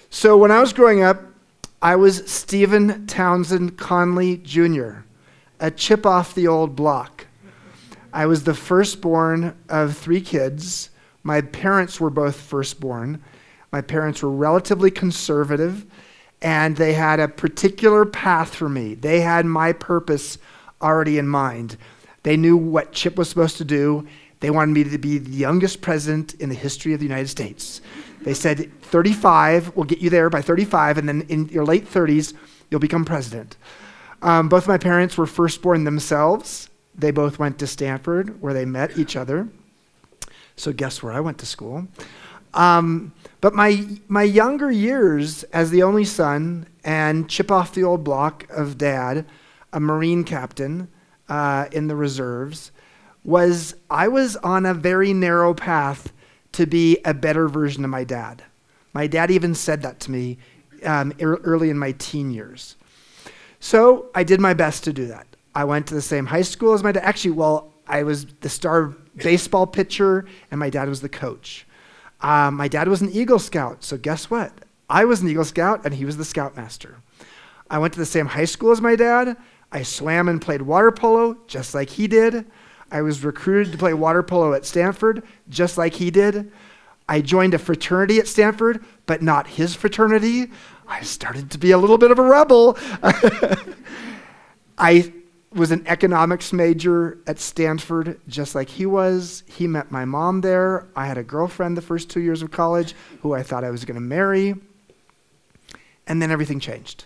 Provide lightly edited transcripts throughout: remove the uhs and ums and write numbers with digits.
So when I was growing up, I was Stephen Townsend Conley Jr., a chip off the old block. I was the firstborn of 3 kids. My parents were both firstborn. My parents were relatively conservative, and they had a particular path for me. They had my purpose already in mind. They knew what Chip was supposed to do. They wanted me to be the youngest president in the history of the United States. They said, 35, we'll get you there by 35, and then in your late 30s, you'll become president. Both my parents were firstborn themselves. They both went to Stanford, where they met each other. So guess where I went to school? But my younger years as the only son and chip off the old block of dad, a Marine captain in the reserves, I was on a very narrow path to be a better version of my dad. My dad even said that to me early in my teen years. So I did my best to do that. I went to the same high school as my dad. Actually, well, I was the star baseball pitcher, and my dad was the coach. My dad was an Eagle Scout, so guess what? I was an Eagle Scout, and he was the Scoutmaster. I went to the same high school as my dad. I swam and played water polo, just like he did. I was recruited to play water polo at Stanford, just like he did. I joined a fraternity at Stanford, but not his fraternity. I started to be a little bit of a rebel. I was an economics major at Stanford, just like he was. He met my mom there. I had a girlfriend the first 2 years of college who I thought I was going to marry. And then everything changed.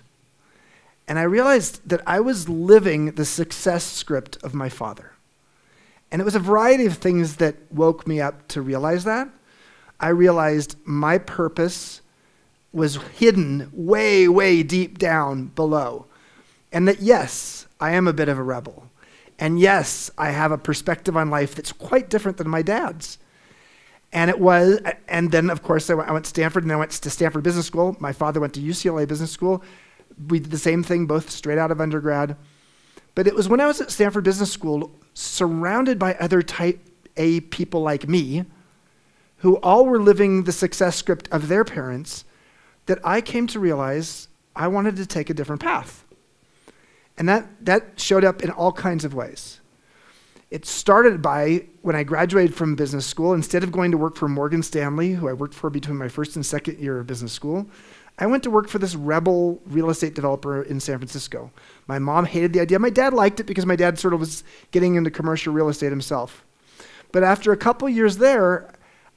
And I realized that I was living the success script of my father. And it was a variety of things that woke me up to realize that. I realized my purpose was hidden way, way deep down below. And that, yes, I am a bit of a rebel. And yes, I have a perspective on life that's quite different than my dad's. And then, of course, I went to Stanford, and I went to Stanford Business School. My father went to UCLA Business School. We did the same thing, both straight out of undergrad. But it was when I was at Stanford Business School, surrounded by other type A people like me, who all were living the success script of their parents, that I came to realize I wanted to take a different path. And that showed up in all kinds of ways. It started by when I graduated from business school, instead of going to work for Morgan Stanley, who I worked for between my first and second year of business school, I went to work for this rebel real estate developer in San Francisco. My mom hated the idea. My dad liked it because my dad sort of was getting into commercial real estate himself. But after a couple years there,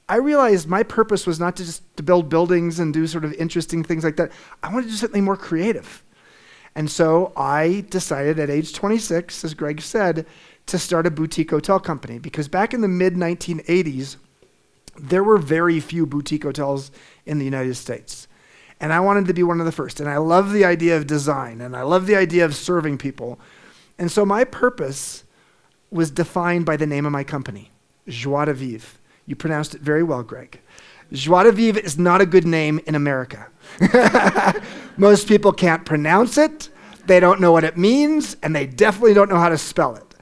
I realized my purpose was not just to build buildings and do sort of interesting things like that. I wanted to do something more creative. And so I decided at age 26, as Greg said, to start a boutique hotel company. Because back in the mid-1980s, there were very few boutique hotels in the United States. And I wanted to be one of the first. And I love the idea of design, and I love the idea of serving people. And so my purpose was defined by the name of my company, Joie de Vivre. You pronounced it very well, Greg. Joie de Vivre is not a good name in America. Most people can't pronounce it, they don't know what it means, and they definitely don't know how to spell it.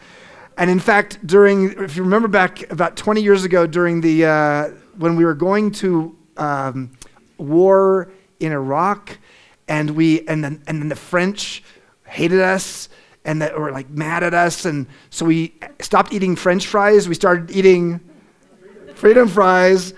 And in fact, if you remember back about 20 years ago during when we were going to war in Iraq, and then the French hated us and were like mad at us, and so we stopped eating French fries. We started eating freedom fries,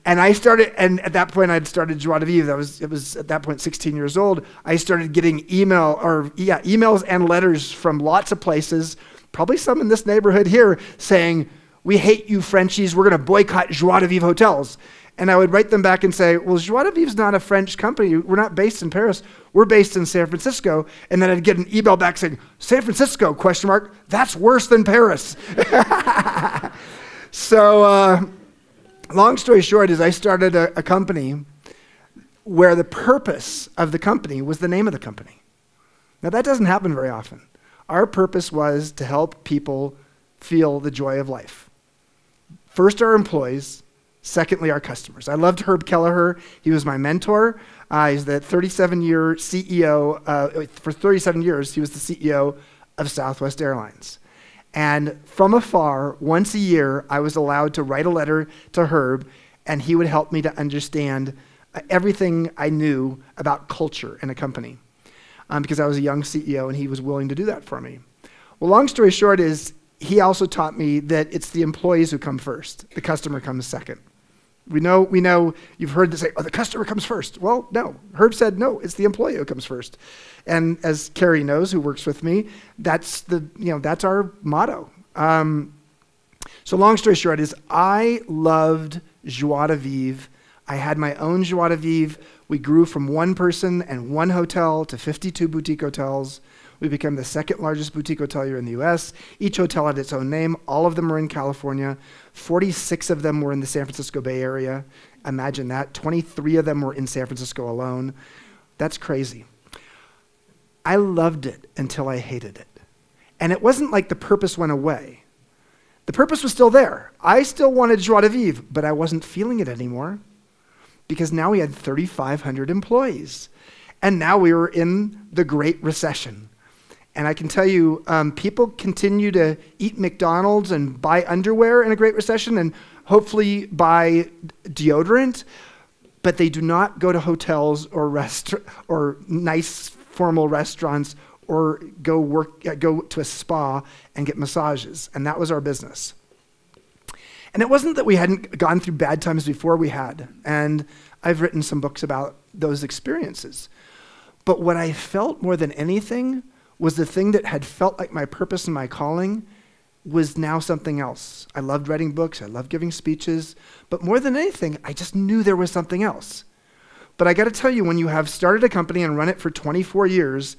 and at that point I'd started Joie de Vivre. It was at that point 16 years old. I started getting emails and letters from lots of places, probably some in this neighborhood here, saying, "We hate you Frenchies, we're going to boycott Joie de Vivre hotels." And I would write them back and say, well, Joie de Vivre's not a French company. We're not based in Paris. We're based in San Francisco. And then I'd get an email back saying, San Francisco, ? That's worse than Paris. So long story short is I started a company where the purpose of the company was the name of the company. Now that doesn't happen very often. Our purpose was to help people feel the joy of life. First, our employees. Secondly, our customers. I loved Herb Kelleher. He was my mentor. He's the 37-year CEO. For 37 years, he was the CEO of Southwest Airlines. And from afar, once a year, I was allowed to write a letter to Herb, and he would help me to understand everything I knew about culture in a company because I was a young CEO and he was willing to do that for me. Well, long story short is he also taught me that it's the employees who come first. The customer comes second. We know you've heard this say, oh, the customer comes first. Well, no. Herb said, no, it's the employee who comes first. And as Carrie knows, who works with me, that's our motto. So long story short is I loved joie de vivre. I had my own joie de vivre. We grew from one person and one hotel to 52 boutique hotels. We became the second largest boutique hotelier in the US. Each hotel had its own name. All of them were in California. 46 of them were in the San Francisco Bay Area. Imagine that. 23 of them were in San Francisco alone. That's crazy. I loved it until I hated it. And it wasn't like the purpose went away. The purpose was still there. I still wanted joie de vivre, but I wasn't feeling it anymore because now we had 3,500 employees. And now we were in the Great Recession. And I can tell you, people continue to eat McDonald's and buy underwear in a Great Recession and hopefully buy deodorant, but they do not go to hotels or nice formal restaurants or go to a spa and get massages. And that was our business. And it wasn't that we hadn't gone through bad times before, we had. And I've written some books about those experiences. But what I felt more than anything was the thing that had felt like my purpose and my calling was now something else. I loved writing books, I loved giving speeches, but more than anything, I just knew there was something else. But I gotta tell you, when you have started a company and run it for 24 years,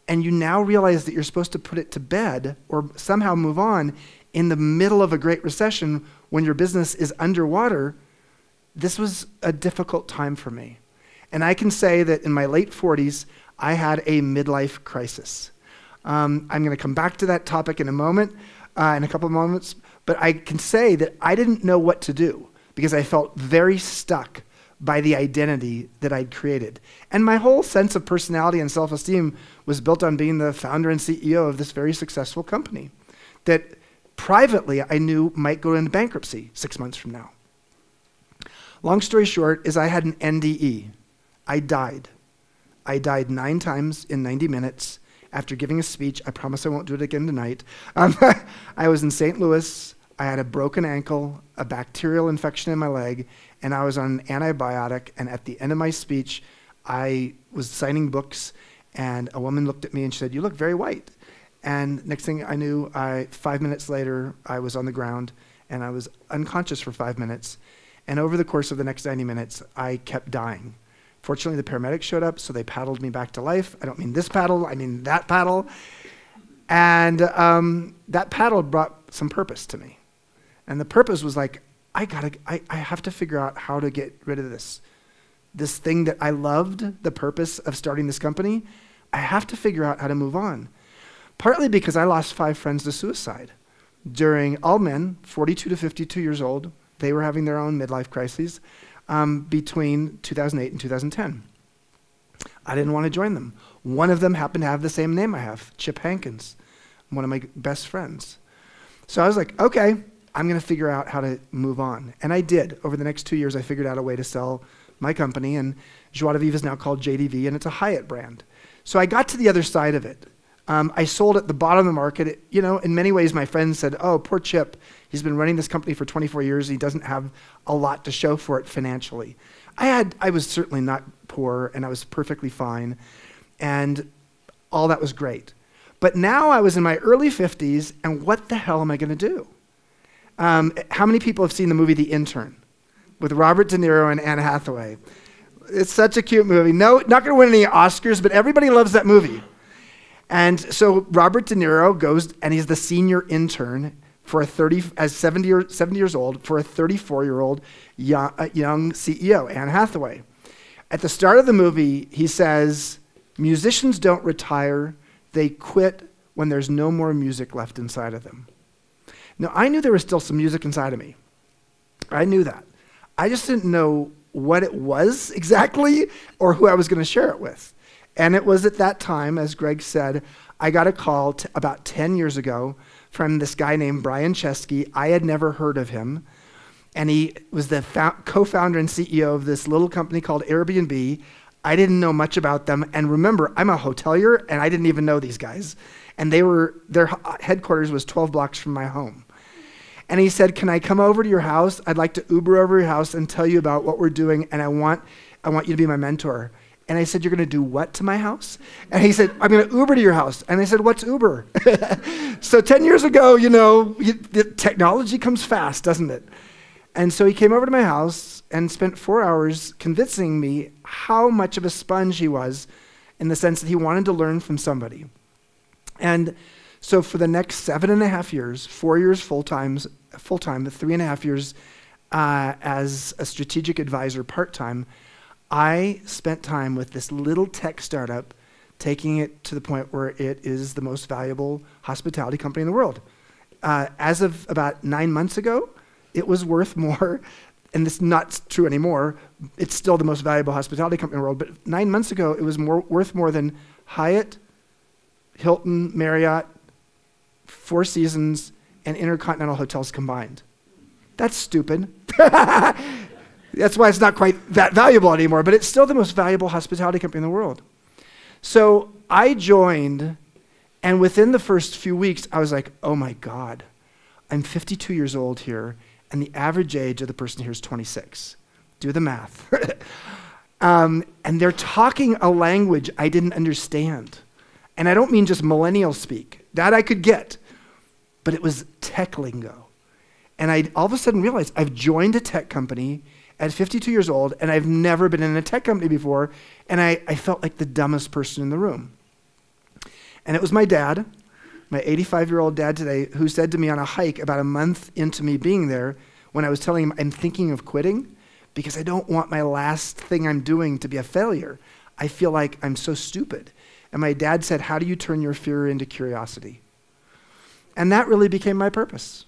and you now realize that you're supposed to put it to bed or somehow move on in the middle of a Great Recession when your business is underwater, this was a difficult time for me. And I can say that in my late 40s, I had a midlife crisis. I'm going to come back to that topic in a moment, in a couple of moments, but I can say that I didn't know what to do because I felt very stuck by the identity that I'd created. And my whole sense of personality and self-esteem was built on being the founder and CEO of this very successful company that privately I knew might go into bankruptcy 6 months from now. Long story short is I had an NDE. I died. I died 9 times in 90 minutes after giving a speech. I promise I won't do it again tonight. I was in St. Louis. I had a broken ankle, a bacterial infection in my leg, and I was on an antibiotic. And at the end of my speech, I was signing books, and a woman looked at me and she said, "You look very white." And next thing I knew, 5 minutes later, I was on the ground, and I was unconscious for 5 minutes. And over the course of the next 90 minutes, I kept dying. Fortunately, the paramedics showed up, so they paddled me back to life. I don't mean this paddle, I mean that paddle. And that paddle brought some purpose to me. And the purpose was like, I have to figure out how to get rid of this thing that I loved, the purpose of starting this company. I have to figure out how to move on. Partly because I lost 5 friends to suicide. During all men, 42 to 52 years old, they were having their own midlife crises. Between 2008 and 2010. I didn't want to join them. One of them happened to have the same name I have, Chip Hankins, one of my best friends. So I was like, okay, I'm going to figure out how to move on. And I did. Over the next 2 years, I figured out a way to sell my company, and Joie de Vivre is now called JDV, and it's a Hyatt brand. So I got to the other side of it. I sold at the bottom of the market. In many ways, my friends said, "Oh, poor Chip. He's been running this company for 24 years. He doesn't have a lot to show for it financially." I was certainly not poor, and I was perfectly fine, and all that was great. But now I was in my early 50s, and what the hell am I going to do? How many people have seen the movie The Intern with Robert De Niro and Anne Hathaway? It's such a cute movie. No, not going to win any Oscars, but everybody loves that movie. And so Robert De Niro goes, and he's the senior intern for 70 years old, for a 34-year-old young CEO, Anne Hathaway. At the start of the movie, he says, "Musicians don't retire, they quit when there's no more music left inside of them." Now, I knew there was still some music inside of me. I knew that. I just didn't know what it was exactly or who I was going to share it with. And it was at that time, as Greg said, I got a call about 10 years ago from this guy named Brian Chesky. I had never heard of him. And he was the co-founder and CEO of this little company called Airbnb. I didn't know much about them. And remember, I'm a hotelier, and I didn't even know these guys. And their headquarters was 12 blocks from my home. And he said, can I come over to your house? I'd like to Uber over to your house and tell you about what we're doing, and I want you to be my mentor. And I said, you're going to do what to my house? And he said, I'm going to Uber to your house. And I said, what's Uber? So 10 years ago, the technology comes fast, doesn't it? And so he came over to my house and spent 4 hours convincing me how much of a sponge he was, in the sense that he wanted to learn from somebody. And so for the next 7.5 years, 4 years full-time, 3.5 years as a strategic advisor part-time, I spent time with this little tech startup, taking it to the point where it is the most valuable hospitality company in the world. As of about 9 months ago, it was worth more, and this is not true anymore. It's still the most valuable hospitality company in the world, but 9 months ago, it was worth more than Hyatt, Hilton, Marriott, Four Seasons, and Intercontinental Hotels combined. That's stupid. That's why it's not quite that valuable anymore, but it's still the most valuable hospitality company in the world. So I joined, and within the first few weeks, I was like, oh my God, I'm 52 years old here, and the average age of the person here is 26. Do the math. And they're talking a language I didn't understand. And I don't mean just millennial speak. That I could get. But it was tech lingo. And I all of a sudden realized I've joined a tech company at 52 years old, and I've never been in a tech company before, and I felt like the dumbest person in the room. And it was my dad, my 85-year-old dad today, who said to me on a hike about a month into me being there, when I was telling him I'm thinking of quitting, because I don't want my last thing I'm doing to be a failure. I feel like I'm so stupid. And my dad said, how do you turn your fear into curiosity? And that really became my purpose.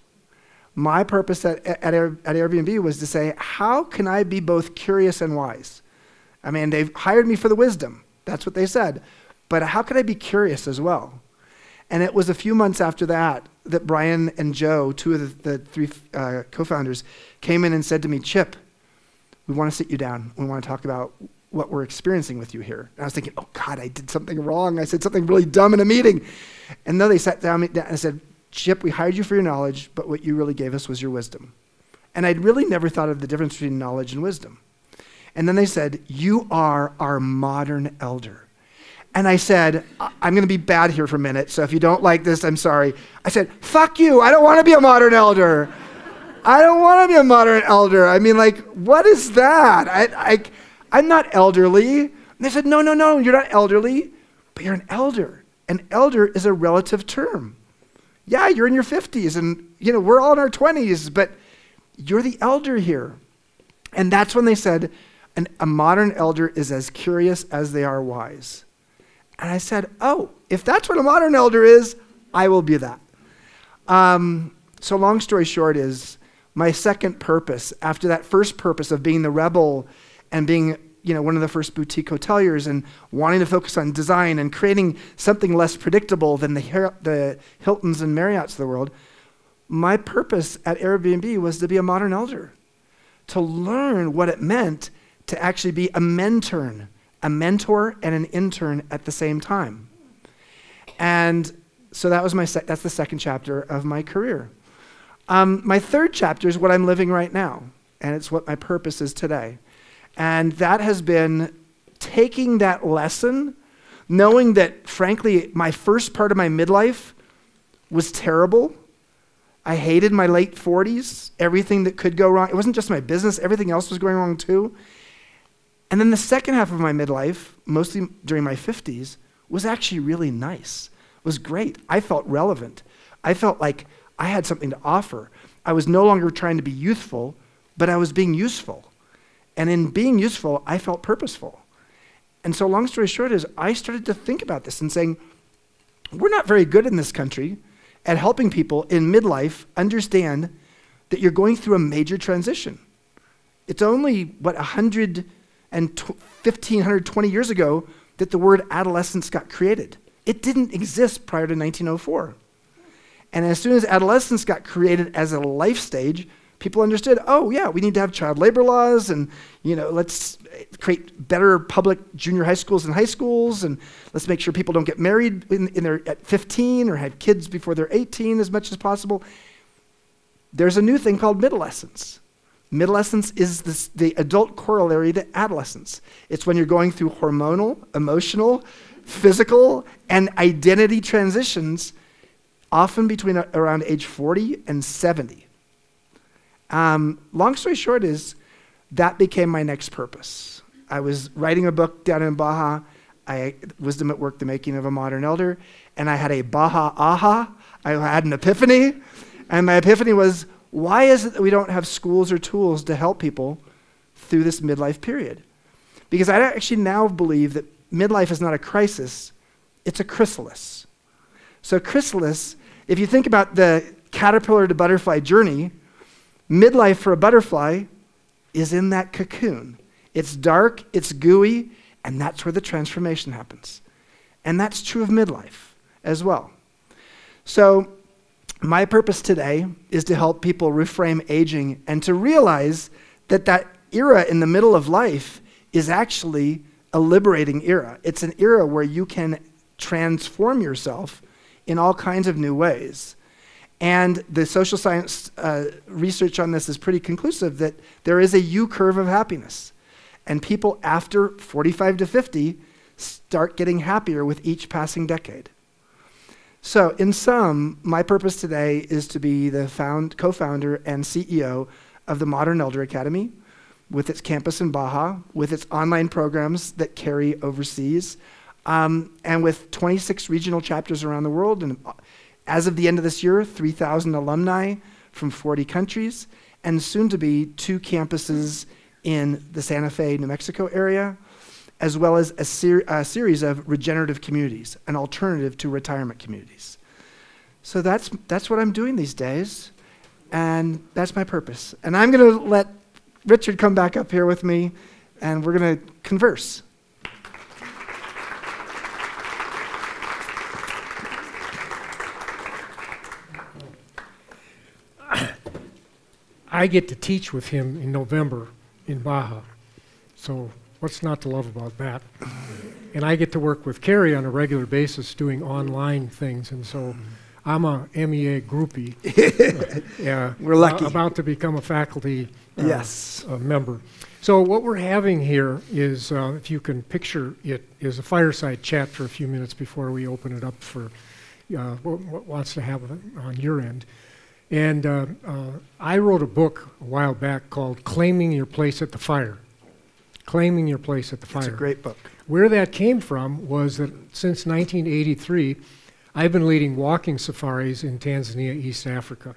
My purpose at Airbnb was to say, how can I be both curious and wise? I mean, they've hired me for the wisdom. That's what they said. But how could I be curious as well? And it was a few months after that that Brian and Joe, two of the three co-founders, came in and said to me, Chip, we want to sit you down. We want to talk about what we're experiencing with you here. And I was thinking, oh God, I did something wrong. I said something really dumb in a meeting. And no, they sat down and said, Chip, we hired you for your knowledge, but what you really gave us was your wisdom. And I'd really never thought of the difference between knowledge and wisdom. And then they said, you are our modern elder. And I said, I'm going to be bad here for a minute, so if you don't like this, I'm sorry. I said, fuck you, I don't want to be a modern elder. I don't want to be a modern elder. I mean, like, what is that? I'm not elderly. And they said, no, you're not elderly, but you're an elder. An elder is a relative term. Yeah, you're in your 50s, and we're all in our 20s, but you're the elder here. And that's when they said, a modern elder is as curious as they are wise. And I said, oh, if that's what a modern elder is, I will be that. So long story short is, my second purpose, after that first purpose of being the rebel and being one of the first boutique hoteliers and wanting to focus on design and creating something less predictable than the Hiltons and Marriotts of the world, my purpose at Airbnb was to be a modern elder, to learn what it meant to actually be a mentor and an intern at the same time. And so that was that's the second chapter of my career. My third chapter is what I'm living right now, and it's what my purpose is today. And that has been taking that lesson, knowing that, frankly, my first part of my midlife was terrible. I hated my late 40s, everything that could go wrong. It wasn't just my business, everything else was going wrong too. And then the second half of my midlife, mostly during my 50s, was actually really nice. It was great. I felt relevant. I felt like I had something to offer. I was no longer trying to be youthful, but I was being useful. And in being useful, I felt purposeful. And so long story short is, I started to think about this and saying, we're not very good in this country at helping people in midlife understand that you're going through a major transition. It's only, 120 years ago that the word adolescence got created. It didn't exist prior to 1904. And as soon as adolescence got created as a life stage, people understood, oh yeah, we need to have child labor laws, and let's create better public junior high schools and high schools, and let's make sure people don't get married at 15 or have kids before they're 18 as much as possible. There's a new thing called midolescence. Midolescence is the adult corollary to adolescence. It's when you're going through hormonal, emotional, physical, and identity transitions, often between around age 40 and 70. Long story short is, that became my next purpose. I was writing a book down in Baja, Wisdom at Work, The Making of a Modern Elder, and I had a Baja aha. I had an epiphany, and my epiphany was, why is it that we don't have schools or tools to help people through this midlife period? Because I actually now believe that midlife is not a crisis, it's a chrysalis. So chrysalis, if you think about the caterpillar to butterfly journey, midlife for a butterfly is in that cocoon. It's dark, it's gooey, and that's where the transformation happens. And that's true of midlife as well. So my purpose today is to help people reframe aging and to realize that that era in the middle of life is actually a liberating era. It's an era where you can transform yourself in all kinds of new ways. And the social science research on this is pretty conclusive that there is a U-curve of happiness. And people after 45 to 50 start getting happier with each passing decade. So in sum, my purpose today is to be the co-founder and CEO of the Modern Elder Academy, with its campus in Baja, with its online programs that carry overseas, and with 26 regional chapters around the world. And as of the end of this year, 3,000 alumni from 40 countries, and soon to be 2 campuses in the Santa Fe, New Mexico area, as well as a series of regenerative communities, an alternative to retirement communities. So that's what I'm doing these days, and that's my purpose. And I'm going to let Richard come back up here with me, and we're going to converse. I get to teach with him in November in Baja, so what's not to love about that? And I get to work with Carrie on a regular basis doing online things, and so I'm a MEA groupie. Yeah, we're lucky. About to become a faculty yes. Member. So what we're having here is, if you can picture it, is a fireside chat for a few minutes before we open it up for what wants to have on your end. And I wrote a book a while back called Claiming Your Place at the Fire. Claiming Your Place at the Fire. It's a great book. Where that came from was that since 1983, I've been leading walking safaris in Tanzania, East Africa,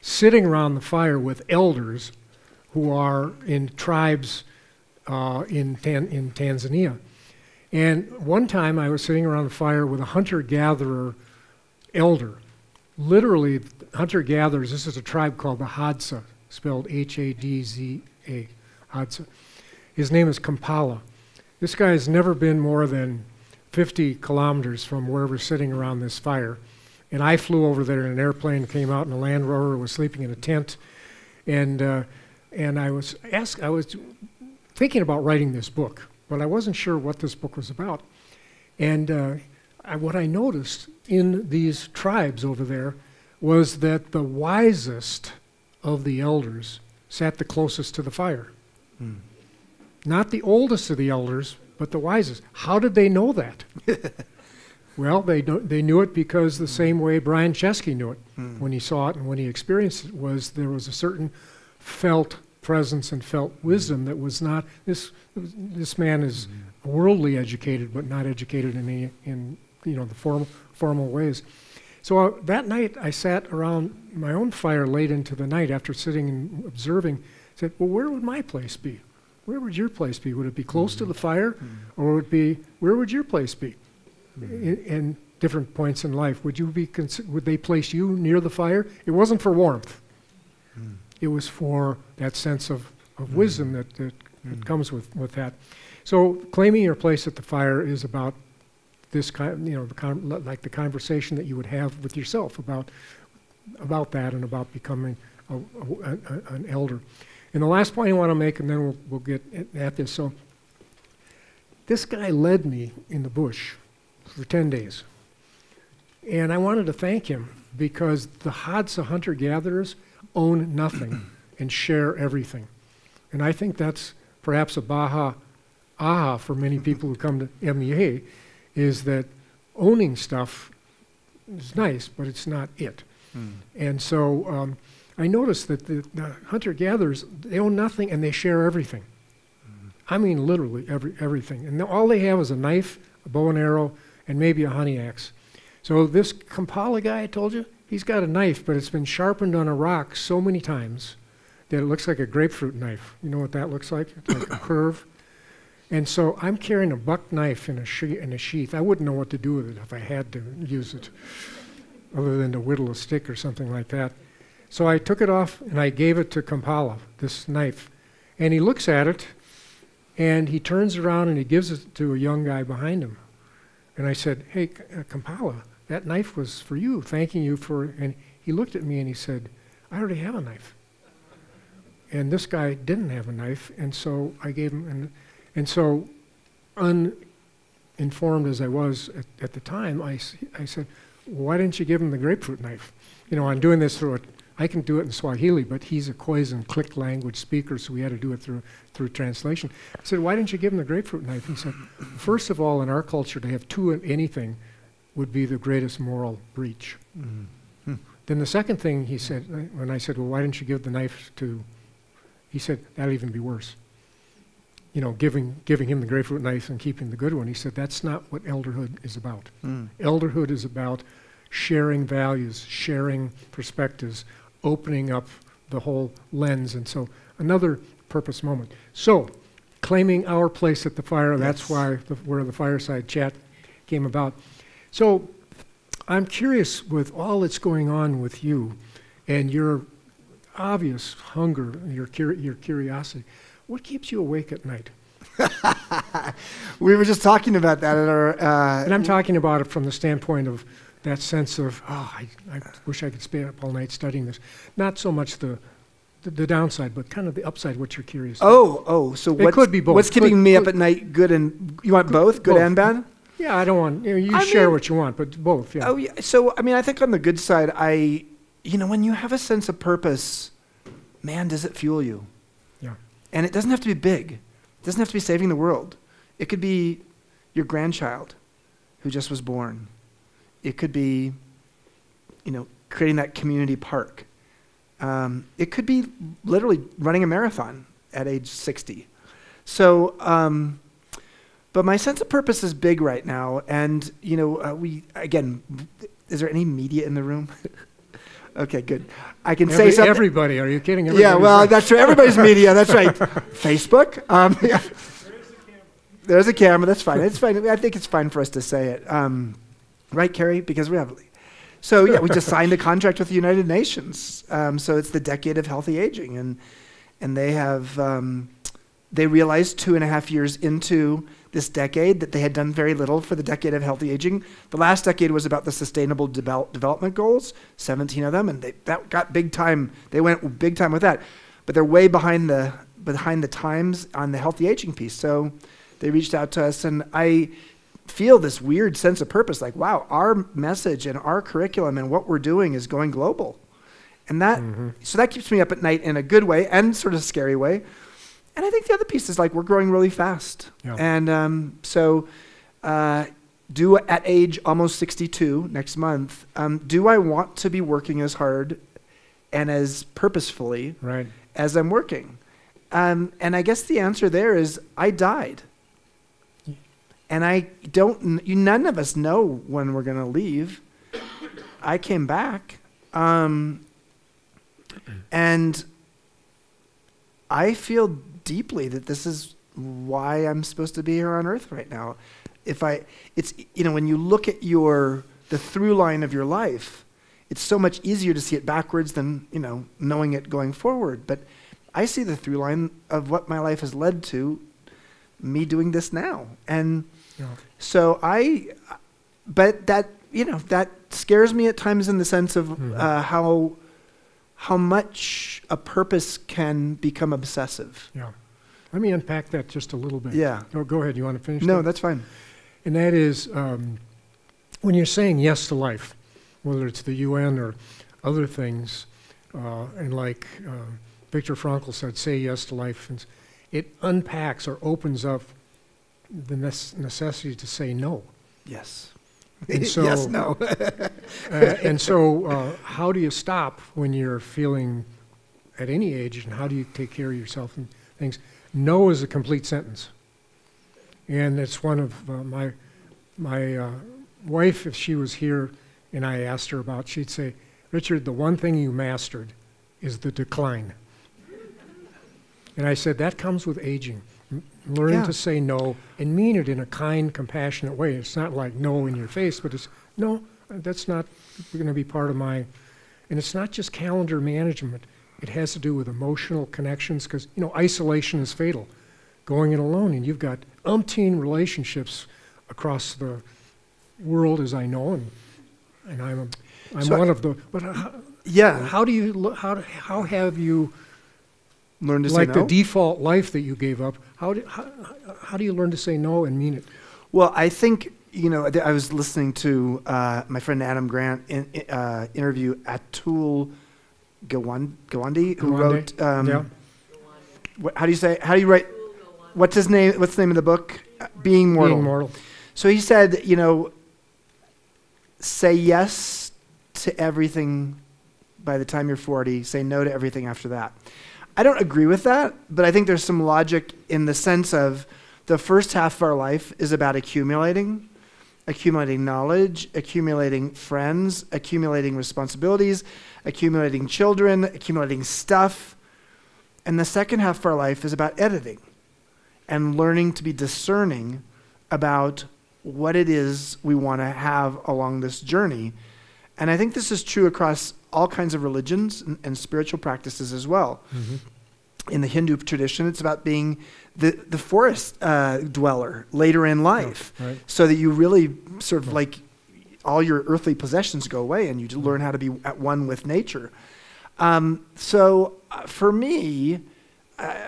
sitting around the fire with elders who are in tribes in Tanzania. And one time I was sitting around the fire with a hunter-gatherer elder. Literally, hunter-gatherers, this is a tribe called the Hadza, spelled H-A-D-Z-A, Hadza. His name is Kampala. This guy has never been more than 50 kilometers from where we're sitting around this fire. And I flew over there in an airplane, came out in a Land Rover, was sleeping in a tent. And I was thinking about writing this book, but I wasn't sure what this book was about. And what I noticed in these tribes over there was that the wisest of the elders sat the closest to the fire. Mm. Not the oldest of the elders, but the wisest. How did they know that? Well, they knew it because the same way Brian Chesky knew it when he saw it and when he experienced it, was there was a certain felt presence and felt wisdom that was not, this man is worldly educated, but not educated in the formal ways. So that night I sat around my own fire late into the night after sitting and observing, said, well, where would my place be? Where would your place be? Would it be close to the fire? Or would it be, where would your place be? In different points in life, would they place you near the fire? It wasn't for warmth. It was for that sense of wisdom that comes with that. So claiming your place at the fire is about this kind, like the conversation that you would have with yourself about that and about becoming an elder. And the last point I want to make, and then we'll get at this. So this guy led me in the bush for 10 days. And I wanted to thank him because the Hadza hunter-gatherers own nothing and share everything. And I think that's perhaps a baha aha for many people who come to MEA, is that owning stuff is nice, but it's not it. And so I noticed that the hunter-gatherers, they own nothing and they share everything. I mean literally everything. And all they have is a knife, a bow and arrow, and maybe a honey axe. So this Kampala guy I told you, he's got a knife, but it's been sharpened on a rock so many times that it looks like a grapefruit knife. You know what that looks like? It's like a curve. And so I'm carrying a buck knife in a sheath. I wouldn't know what to do with it if I had to use it, other than to whittle a stick or something like that. So I took it off and I gave it to Kampala, this knife. And he looks at it and he turns around and he gives it to a young guy behind him. And I said, hey, Kampala, that knife was for you, thanking you for, and he looked at me and he said, I already have a knife. And this guy didn't have a knife, and so I gave him, and so uninformed as I was at the time, I said, why didn't you give him the grapefruit knife? You know, I'm doing this through I can do it in Swahili, but he's a Khoisan click language speaker, so we had to do it through translation. I said, why didn't you give him the grapefruit knife? He said, first of all, in our culture, to have two of anything would be the greatest moral breach. Mm-hmm. Then the second thing he said, when I said, well, why didn't you give the knife to, he said, that'll even be worse. You know, giving him the grapefruit knife and keeping the good one. He said, that's not what elderhood is about. Elderhood is about sharing values, sharing perspectives, opening up the whole lens. And so another purpose moment. So claiming our place at the fire, yes. That's why where the fireside chat came about. So I'm curious, with all that's going on with you and your obvious hunger, your curiosity, what keeps you awake at night? We were just talking about that at our... and I'm talking about it from the standpoint of that sense of, oh, I wish I could stay up all night studying this. Not so much the downside, but kind of the upside, what you're curious about. So it could be both. What's keeping me up at night, good and... You want both, good and bad? Yeah, I don't want... You share what you want, but both, yeah. Oh, yeah. So, I mean, I think on the good side, when you have a sense of purpose, man, does it fuel you. Yeah. And it doesn't have to be big. It doesn't have to be saving the world. It could be your grandchild who just was born. It could be, creating that community park. It could be literally running a marathon at age 60. So, but my sense of purpose is big right now. And, is there any media in the room? Okay, good. I can say something. Everybody, are you kidding? Yeah, well, that's true. Everybody's media, that's right. Facebook. Yeah. There's a camera, that's fine. It's fine. I think it's fine for us to say it. Right, Carrie? Because we have... So, yeah, we just signed a contract with the United Nations. So it's the decade of healthy aging. And they have... they realized 2.5 years into this decade that they had done very little for the decade of healthy aging. The last decade was about the Sustainable Development Goals, 17 of them, and that got big time. They went big time with that. But they're way behind the times on the healthy aging piece. So they reached out to us, and I feel this weird sense of purpose, like, wow, our message and our curriculum and what we're doing is going global. And that, so that keeps me up at night in a good way and sort of scary way. And I think the other piece is, like, we're growing really fast. Yeah. And at age almost 62 next month, do I want to be working as hard and as purposefully as I'm working? And I guess the answer there is I died. And none of us know when we're going to leave. I came back. And I feel deeply that this is why I'm supposed to be here on Earth right now. When you look at the through line of your life, it's so much easier to see it backwards than, knowing it going forward. But I see the through line of what my life has led to, me doing this now. And so but that, that scares me at times in the sense of how how much a purpose can become obsessive. Yeah. Let me unpack that just a little bit. Yeah. Oh, go ahead. You want to finish? No, that? that's fine. And that is when you're saying yes to life, whether it's the UN or other things, and like Viktor Frankl said, say yes to life, and it unpacks or opens up the necessity to say no. Yes. And so, yes, no. and so how do you stop when you're feeling at any age, and how do you take care of yourself and things? No is a complete sentence. And it's one of my wife, if she was here and I asked her about, she'd say, Richard, the one thing you mastered is the decline. And I said, that comes with aging. Learning to say no and mean it in a kind, compassionate way. It's not like no in your face, but it's, no, that's not going to be part of my, and it's not just calendar management. It has to do with emotional connections, because, you know, isolation is fatal. Going it alone, and you've got umpteen relationships across the world, as I know, and I'm So one of the, but how do you, how have you learn to say like no? the default life that you gave up, how do you learn to say no and mean it? Well, I think, you know, I was listening to my friend Adam Grant interview Atul Gawande, who wrote, how do you write, what's his name, what's the name of the book? Being Mortal. Being Mortal. So he said, you know, say yes to everything by the time you're 40, say no to everything after that. I don't agree with that, but I think there's some logic in the sense of the first half of our life is about accumulating knowledge, accumulating friends, accumulating responsibilities, accumulating children, accumulating stuff. And the second half of our life is about editing and learning to be discerning about what it is we want to have along this journey. And I think this is true across all kinds of religions and spiritual practices as well. Mm-hmm. In the Hindu tradition, it's about being the forest dweller later in life, right. So that you really sort of like all your earthly possessions go away and you learn how to be at one with nature. So for me,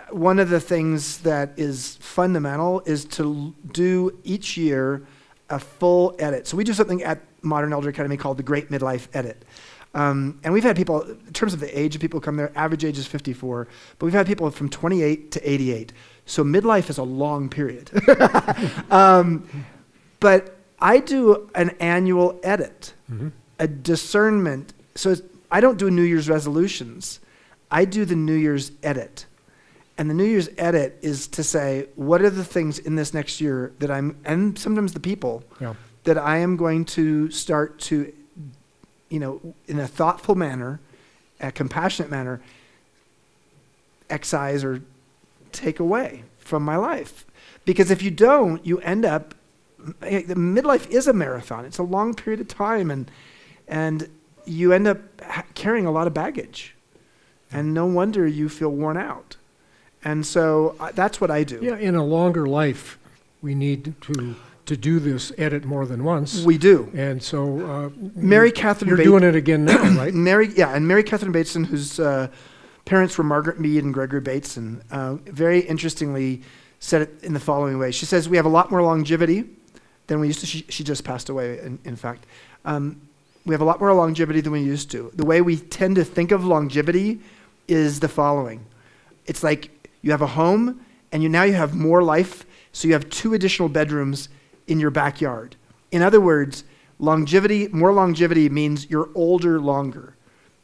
one of the things that is fundamental is to do each year a full edit. So we do something at Modern Elder Academy called the Great Midlife Edit. And we've had people, in terms of the age of people who come there, average age is 54, but we've had people from 28 to 88. So midlife is a long period. But I do an annual edit, a discernment. So I don't do New Year's resolutions. I do the New Year's edit. And the New Year's edit is to say, what are the things in this next year that and sometimes the people, that I am going to start to, you know, in a thoughtful manner, a compassionate manner, excise or take away from my life. Because if you don't, you end up, the midlife is a marathon. It's a long period of time, and you end up carrying a lot of baggage. And no wonder you feel worn out. And so that's what I do. Yeah, in a longer life, we need to do this edit more than once. We do. And so Mary Catherine you're doing it again now, right? Mary Catherine Bateson, whose parents were Margaret Mead and Gregory Bateson, very interestingly said it in the following way. She says, we have a lot more longevity than we used to. She just passed away, in fact. We have a lot more longevity than we used to. The way we tend to think of longevity is the following. It's like you have a home, and now you have more life, so you have 2 additional bedrooms in your backyard. In other words, more longevity means you're older longer.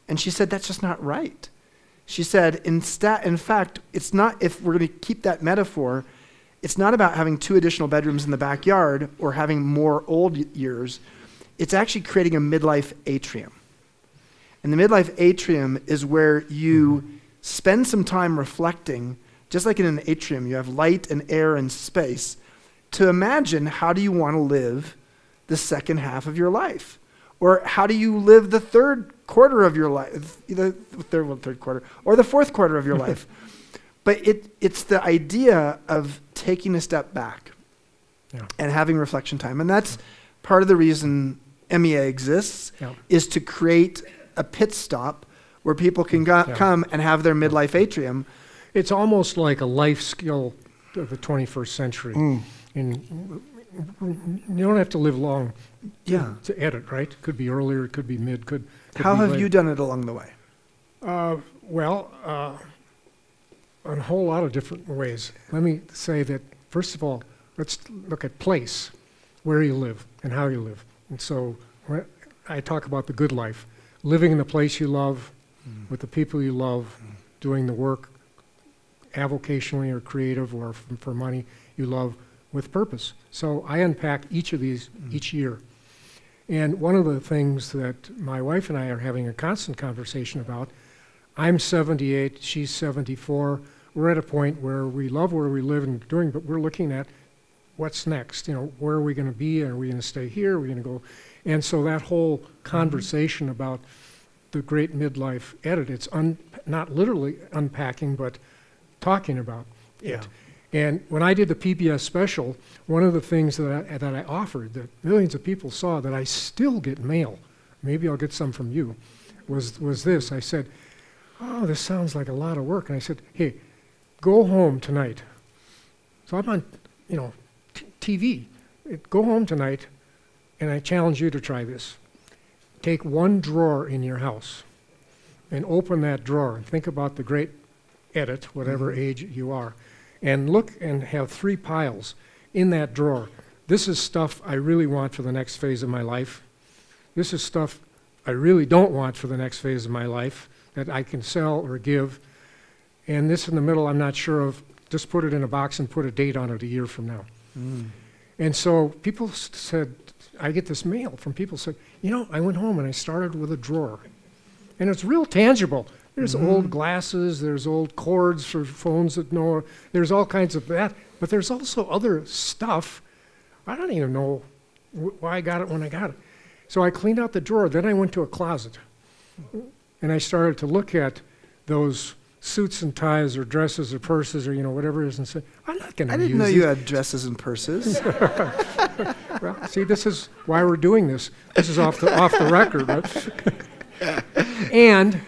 And she said, that's just not right. She said, in fact, it's not, if we're going to keep that metaphor, it's not about having 2 additional bedrooms in the backyard or having more old years. It's actually creating a midlife atrium. And the midlife atrium is where you spend some time reflecting, just like in an atrium, you have light and air and space, to imagine how do you want to live the second half of your life? Or how do you live the third quarter of your life, the third quarter, or the fourth quarter of your life? But it's the idea of taking a step back and having reflection time. And that's part of the reason MEA exists, is to create a pit stop where people can come and have their midlife atrium. It's almost like a life skill of the 21st century. And you don't have to live long to edit, right? It could be earlier, it could be mid, could How be have late. you done it along the way? Well, in a whole lot of different ways. Let me say that, first of all, let's look at place, where you live and how you live. And so I talk about the good life, living in the place you love, with the people you love, doing the work avocationally or creative or for money you love with purpose. So I unpack each of these each year. And one of the things that my wife and I are having a constant conversation about, I'm 78, she's 74. We're at a point where we love where we live and doing, but we're looking at what's next. You know, where are we going to be? Are we going to stay here? Are we going to go? And so that whole conversation about the great midlife edit, it's not literally unpacking, but talking about it. And when I did the PBS special, one of the things that I offered that millions of people saw that I still get mail, maybe I'll get some from you, was this. I said, oh, this sounds like a lot of work. And I said, hey, go home tonight. So I'm on, TV. Go home tonight, and I challenge you to try this. Take one drawer in your house and open that drawer and think about the great edit, whatever age you are, and look and have 3 piles in that drawer. This is stuff I really want for the next phase of my life. This is stuff I really don't want for the next phase of my life that I can sell or give. And this in the middle, I'm not sure of. Just put it in a box and put a date on it a year from now. And so people said, I get this mail from people said, I went home and I started with a drawer. And it's real tangible. There's old glasses, there's old cords for phones that know, there's all kinds of that. But there's also other stuff. I don't even know why I got it when I got it. So I cleaned out the drawer, then I went to a closet. And I started to look at those suits and ties or dresses or purses or whatever it is and say, I'm not going to use I didn't know you had dresses and purses. Well, see, this is why we're doing this. This is off the record. Right? And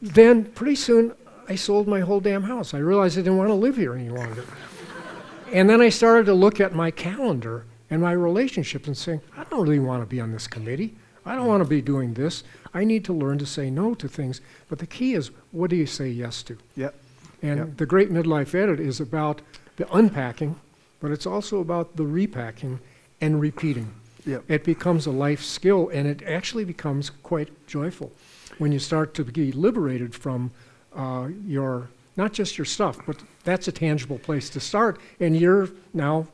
then pretty soon I sold my whole damn house. I realized I didn't want to live here any longer. And then I started to look at my calendar and my relationships and saying, I don't really want to be on this committee. I don't want to be doing this. I need to learn to say no to things. But the key is, what do you say yes to? And the Great Midlife Edit is about the unpacking, but it's also about the repacking and repeating. It becomes a life skill, and it actually becomes quite joyful when you start to be liberated from not just your stuff, but that's a tangible place to start. And you're now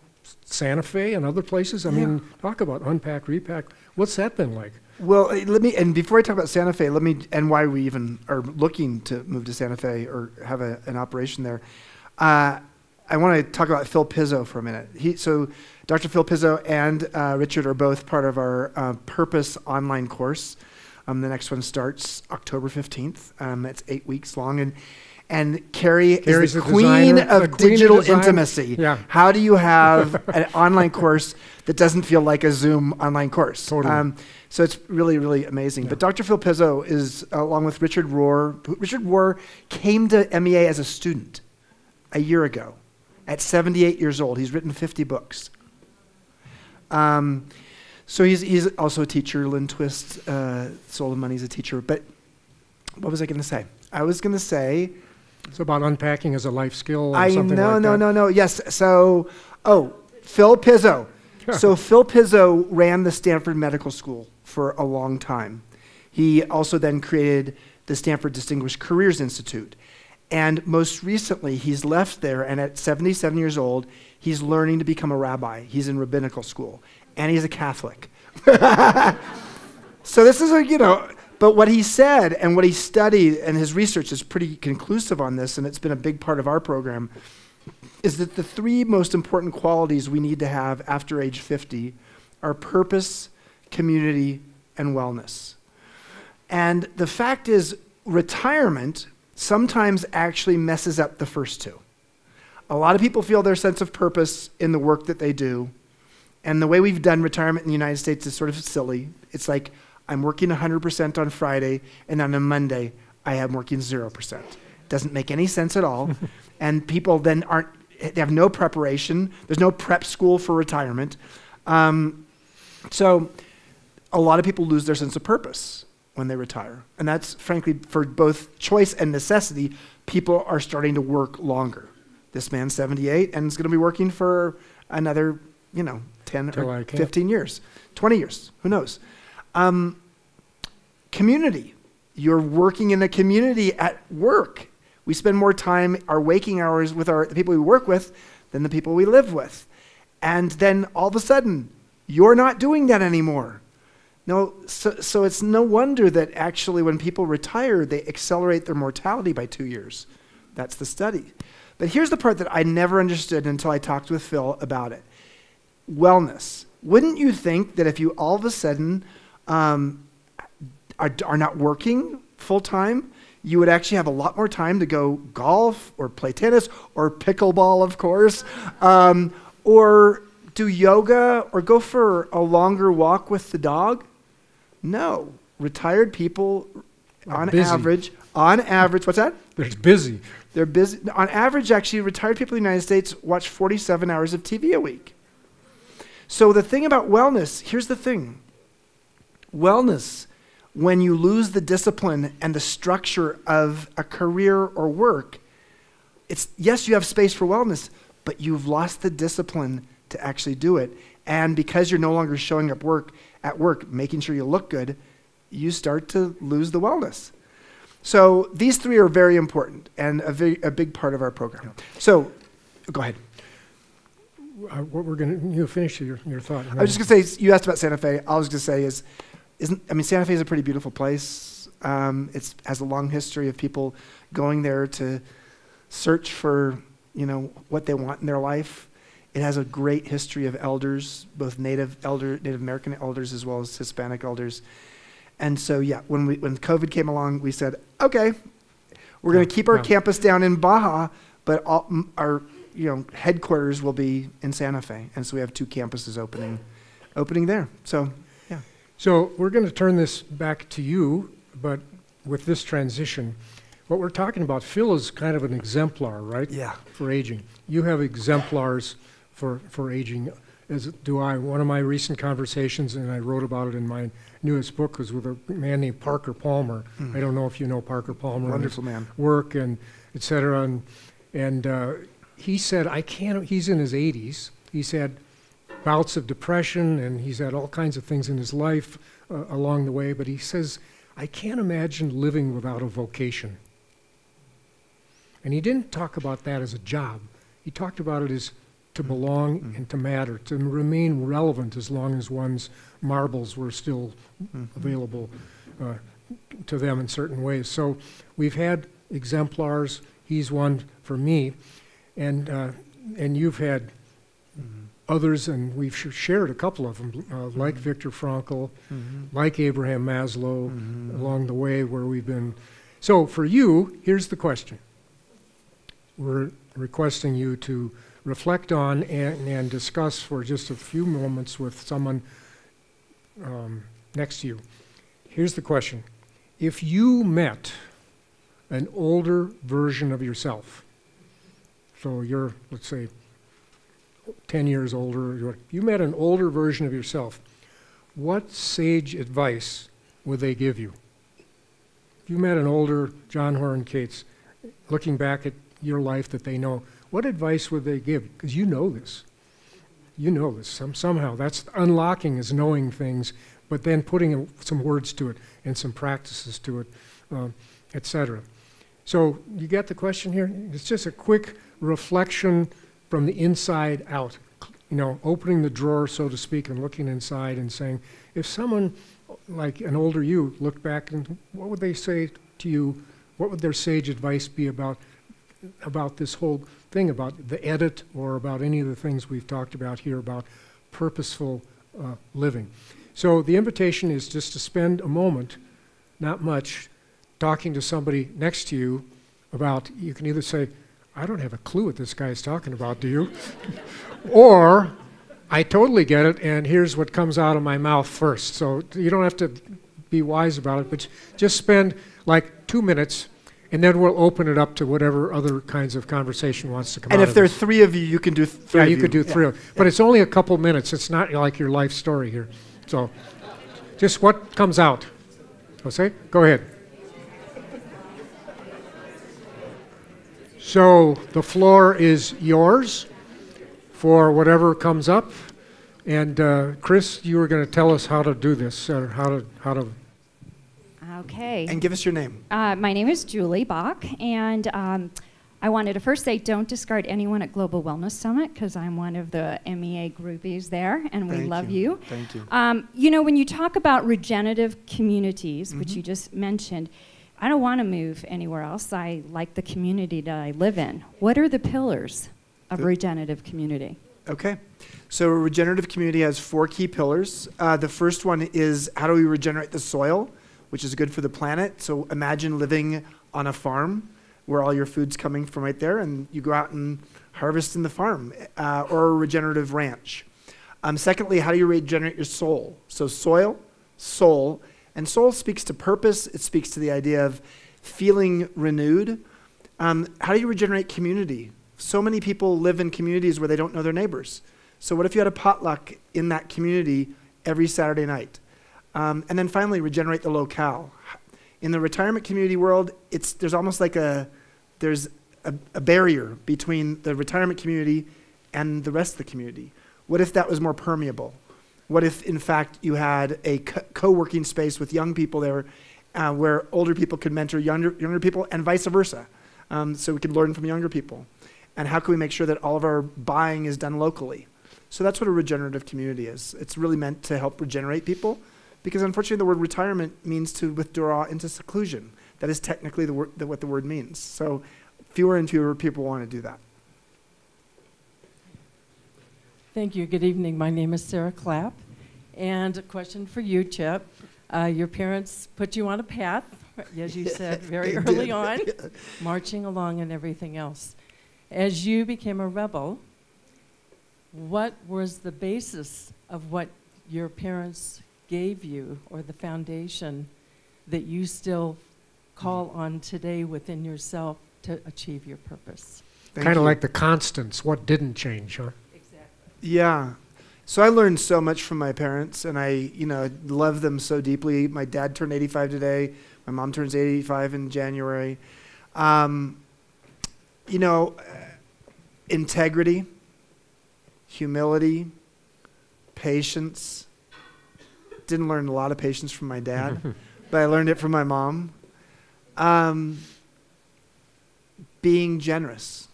Santa Fe and other places. I mean, talk about unpack, repack. What's that been like? Well, and before I talk about Santa Fe, and why we even are looking to move to Santa Fe or have an operation there, I want to talk about Phil Pizzo for a minute. So Dr. Phil Pizzo and Richard are both part of our Purpose online course. The next one starts October 15th. It's 8 weeks long. And Carrie is the queen of digital intimacy. How do you have an online course that doesn't feel like a Zoom online course? Totally. So it's really, really amazing. But Dr. Phil Pizzo is, along with Richard Rohr. Richard Rohr came to MEA as a student a year ago at 78 years old. He's written 50 books. So he's also a teacher. Lynn Twist, Soul of Money is a teacher. But what was I going to say? I was going to say... It's about unpacking as a life skill or something like that. No. Yes. So, Phil Pizzo. So Phil Pizzo ran the Stanford Medical School for a long time. He also then created the Stanford Distinguished Careers Institute. And most recently, he's left there, and at 77 years old, he's learning to become a rabbi. He's in rabbinical school, and he's a Catholic. So this is but what he said and what he studied and his research is pretty conclusive on this, and it's been a big part of our program, is that the 3 most important qualities we need to have after age 50 are purpose, community, and wellness. And the fact is, retirement sometimes actually messes up the first 2. A lot of people feel their sense of purpose in the work that they do, and the way we've done retirement in the United States is sort of silly. It's like, I'm working 100% on Friday, and on a Monday, I am working 0%. Doesn't make any sense at all. And people then they have no preparation. There's no prep school for retirement. So a lot of people lose their sense of purpose when they retire. And that's, frankly, for both choice and necessity, people are starting to work longer. This man's 78 and is going to be working for another, 10 or 15 years, 20 years, who knows? Community. You're working in a community at work. We spend more time, our waking hours, with the people we work with than the people we live with. And then all of a sudden, you're not doing that anymore. No, so it's no wonder that actually when people retire, they accelerate their mortality by 2 years. That's the study. But here's the part that I never understood until I talked with Phil about it. Wellness. Wouldn't you think that if you all of a sudden are not working full time, you would actually have a lot more time to go golf or play tennis or pickleball, of course, or do yoga or go for a longer walk with the dog? No. Retired people, on average, what's that? They're busy. They're busy. On average, actually, retired people in the United States watch 47 hours of TV a week. So the thing about wellness, here's the thing. Wellness, when you lose the discipline and the structure of a career or work, yes, you have space for wellness, but you've lost the discipline to actually do it. And because you're no longer showing up at work, making sure you look good, you start to lose the wellness. So these three are very important and a big part of our program. So go ahead. What we're going to finish your thought. I was just going to say, you asked about Santa Fe. All I was going to say Santa Fe is a pretty beautiful place. It has a long history of people going there to search for, what they want in their life. It has a great history of elders, both Native American elders as well as Hispanic elders. And so, when COVID came along, we said, okay, we're going to keep our campus down in Baja, but our headquarters will be in Santa Fe. And so we have 2 campuses opening there. So, yeah. So we're going to turn this back to you, but with this transition, what we're talking about, Phil is kind of an exemplar, right? Yeah. For aging. You have exemplars for aging, as do I. One of my recent conversations, and I wrote about it in my newest book, was with a man named Parker Palmer. I don't know if you know Parker Palmer. Wonderful man. Work and et cetera. And he said, he's in his 80s. He's had bouts of depression, and he's had all kinds of things in his life along the way, but he says, I can't imagine living without a vocation. And he didn't talk about that as a job. He talked about it as to belong and to matter, to remain relevant as long as one's marbles were still available to them in certain ways. So we've had exemplars. He's one for me. And you've had others, and we've shared a couple of them, like Viktor Frankl, like Abraham Maslow, along the way where we've been. So for you, here's the question. We're requesting you to reflect on and discuss for just a few moments with someone next to you. Here's the question. If you met an older version of yourself, so you're, let's say, 10 years older, you met an older version of yourself, what sage advice would they give you? If you met an older John Horan Cates, looking back at your life that they know, what advice would they give? Because you know this. You know this. Somehow. That's unlocking is knowing things, but then putting some words to it and some practices to it, etc. So you get the question here? It's just a quick reflection from the inside out. Opening the drawer, so to speak, and looking inside and saying, if someone like an older you looked back, and what would they say to you? What would their sage advice be about this whole thing, about the edit or about any of the things we've talked about here about purposeful living? So the invitation is just to spend a moment, not much, talking to somebody next to you about, you can either say, I don't have a clue what this guy's talking about, do you? Or, I totally get it, and here's what comes out of my mouth first. So you don't have to be wise about it, but just spend like 2 minutes, and then we'll open it up to whatever other kinds of conversation wants to come out And of if there are this. 3 of you, you can do 3 Yeah, of you could do 3 of them. But it's only a couple minutes. It's not like your life story here. So just what comes out. Jose, go ahead. So the floor is yours for whatever comes up. And Chris, you were going to tell us how to do this, or how to. Okay. And give us your name. My name is Julie Bach, and I wanted to first say don't discard anyone at Global Wellness Summit, because I'm one of the MEA groupies there, and we love you. Thank you. You know, when you talk about regenerative communities, which you just mentioned, I don't want to move anywhere else. I like the community that I live in. What are the pillars of regenerative community? Okay. So a regenerative community has 4 key pillars. The first one is, how do we regenerate the soil, which is good for the planet. So imagine living on a farm where all your food's coming from right there, and you go out and harvest in the farm, or a regenerative ranch. Secondly, how do you regenerate your soul? So soil, soul, and soul speaks to purpose. It speaks to the idea of feeling renewed. How do you regenerate community? So many people live in communities where they don't know their neighbors. So what if you had a potluck in that community every Saturday night? And then finally, regenerate the locale. In the retirement community world, there's almost like there's a barrier between the retirement community and the rest of the community. What if that was more permeable? What if, in fact, you had a co-working space with young people there, where older people could mentor younger people, and vice versa, so we could learn from younger people? And how can we make sure that all of our buying is done locally? So that's what a regenerative community is. It's really meant to help regenerate people, because unfortunately the word retirement means to withdraw into seclusion. That is technically what the word means. So fewer and fewer people want to do that. Thank you. Good evening. My name is Sarah Clapp. And a question for you, Chip. Your parents put you on a path, as you said, very early on, marching along and everything else. As you became a rebel, what was the basis of what your parents gave you, or the foundation that you still call on today within yourself to achieve your purpose? Kind of like the constants, what didn't change, huh? Exactly. Yeah. So I learned so much from my parents, and I love them so deeply. My dad turned 85 today. My mom turns 85 in January. Integrity, humility, patience. Didn't learn a lot of patience from my dad, but I learned it from my mom. Being generous.